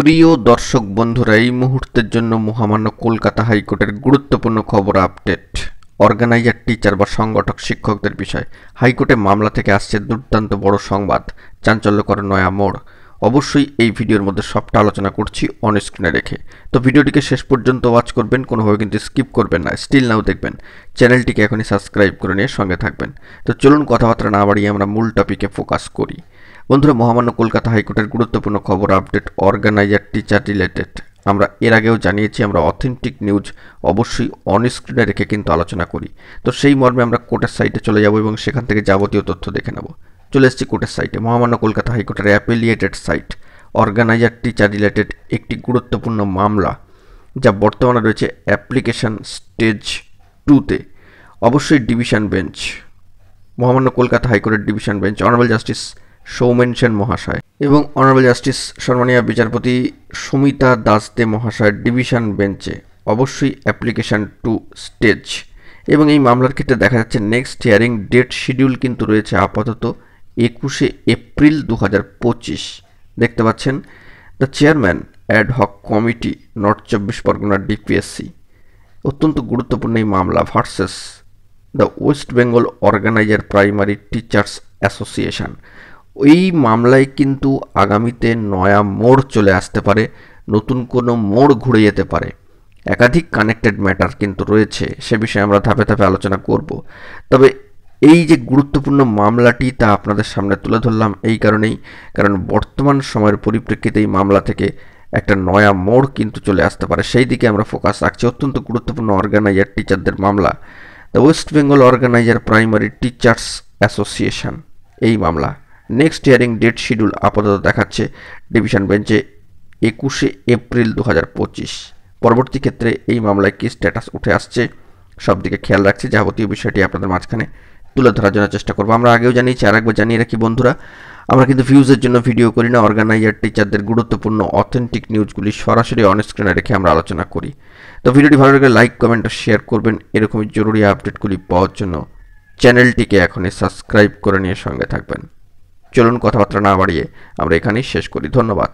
প্রিয় দর্শক বন্ধুরা, এই মুহূর্তের জন্য মহামান্য কলকাতা হাইকোর্টের গুরুত্বপূর্ণ খবর আপডেট। অর্গানাইজার, টিচার বা সংগঠক শিক্ষকদের বিষয় হাইকোর্টে মামলা থেকে আসছে দুর্দান্ত বড় সংবাদ, চাঞ্চল্যকর নয়া মোড়। অবশ্যই এই ভিডিওর মধ্যে সবটা আলোচনা করছি অন স্ক্রিনে রেখে, তো ভিডিওটিকে শেষ পর্যন্ত ওয়াচ করবেন, কোনোভাবে কিন্তু স্কিপ করবেন না, স্টিল নাও দেখবেন। চ্যানেলটিকে এখনই সাবস্ক্রাইব করে নিয়ে সঙ্গে থাকবেন। তো চলুন কথাবার্তা না বাড়িয়ে আমরা মূল টপিকে ফোকাস করি। বন্ধুরা, মহামান্য কলকাতা হাইকোর্টের গুরুত্বপূর্ণ খবর আপডেট, অর্গানাইজার টিচার রিলেটেড। আমরা এর আগেও জানিয়েছি আমরা অথেন্টিক নিউজ অবশ্যই অন স্ক্রিনে রেখে কিন্তু আলোচনা করি। তো সেই মর্মে আমরা কোর্টের সাইটে চলে যাব এবং সেখান থেকে যাবতীয় তথ্য দেখে নেব। চলে এসেছি কোর্টের সাইটে, মহামান্য কলকাতা হাইকোর্টের affiliated site. Organiser teacher related একটি গুরুত্বপূর্ণ মামলা যা বর্তমানে রয়েছে অ্যাপ্লিকেশন স্টেজ 2-তে। অবশ্যই ডিভিশন বেঞ্চ, মহামান্য কলকাতা হাইকোর্টের division bench, honourable justice Soumen Sen মহাশয় এবং অনারেবল জাস্টিস সম্মানীয় বিচারপতি সুমিতা দাস দে মহাশয়ের ডিভিশন বেঞ্চে অবশ্যই অ্যাপ্লিকেশন 2 স্টেজ। এবং এই মামলার ক্ষেত্রে দেখা যাচ্ছে নেক্সট হিয়ারিং ডেট শিডিউল কিন্তু রয়েছে আপাতত 21শে এপ্রিল 2025। দেখতে পাচ্ছেন the chairman ad hoc committee north 24 Parganas DPSC. অত্যন্ত গুরুত্বপূর্ণ এই মামলা versus the West Bengal organiser primary teachers association. এই মামলায় কিন্তু আগামীতে নয়া মোড় চলে আসতে পারে, নতুন কোনো মোড় ঘুরে যেতে পারে। একাধিক কানেক্টেড ম্যাটার কিন্তু রয়েছে, সে বিষয়ে আমরা ধাপে ধাপে আলোচনা করব। তবে এই যে গুরুত্বপূর্ণ মামলাটি তা আপনাদের সামনে তুলে ধরলাম এই কারণেই, কারণ বর্তমান সময়ের পরিপ্রেক্ষিতে এই মামলা থেকে একটা নয়া মোড় কিন্তু চলে আসতে পারে, সেই দিকে আমরা ফোকাস রাখছি। অত্যন্ত গুরুত্বপূর্ণ অর্গানাইজার টিচারদের মামলা, the West Bengal organiser primary teachers association. এই মামলা নেক্সট হিয়ারিং ডেট শিডিউল আপাতত দেখাচ্ছে ডিভিশন বেঞ্চে 21শে এপ্রিল 2025। পরবর্তী ক্ষেত্রে এই মামলায় কী স্ট্যাটাস উঠে আসছে সব দিকে খেয়াল রাখছি, যাবতীয় বিষয়টি আপনাদের মাঝখানে তুলে ধরার জন্য চেষ্টা করবো। আমরা আগেও জানিয়েছি, আর একবার জানিয়ে রাখি বন্ধুরা, আমরা কিন্তু ভিউজের জন্য ভিডিও করি না। অর্গানাইজার টিচারদের গুরুত্বপূর্ণ অথেন্টিক নিউজগুলি সরাসরি অন স্ক্রিনে রেখে আমরা আলোচনা করি। তো ভিডিওটি ভালো লাগলে লাইক, কমেন্ট ও শেয়ার করবেন। এরকমই জরুরি আপডেটগুলি পাওয়ার জন্য চ্যানেলটিকে এখনই সাবস্ক্রাইব করে নিয়ে সঙ্গে থাকবেন। চলুন কথাবার্তা না বাড়িয়ে আমরা এখানেই শেষ করি। ধন্যবাদ।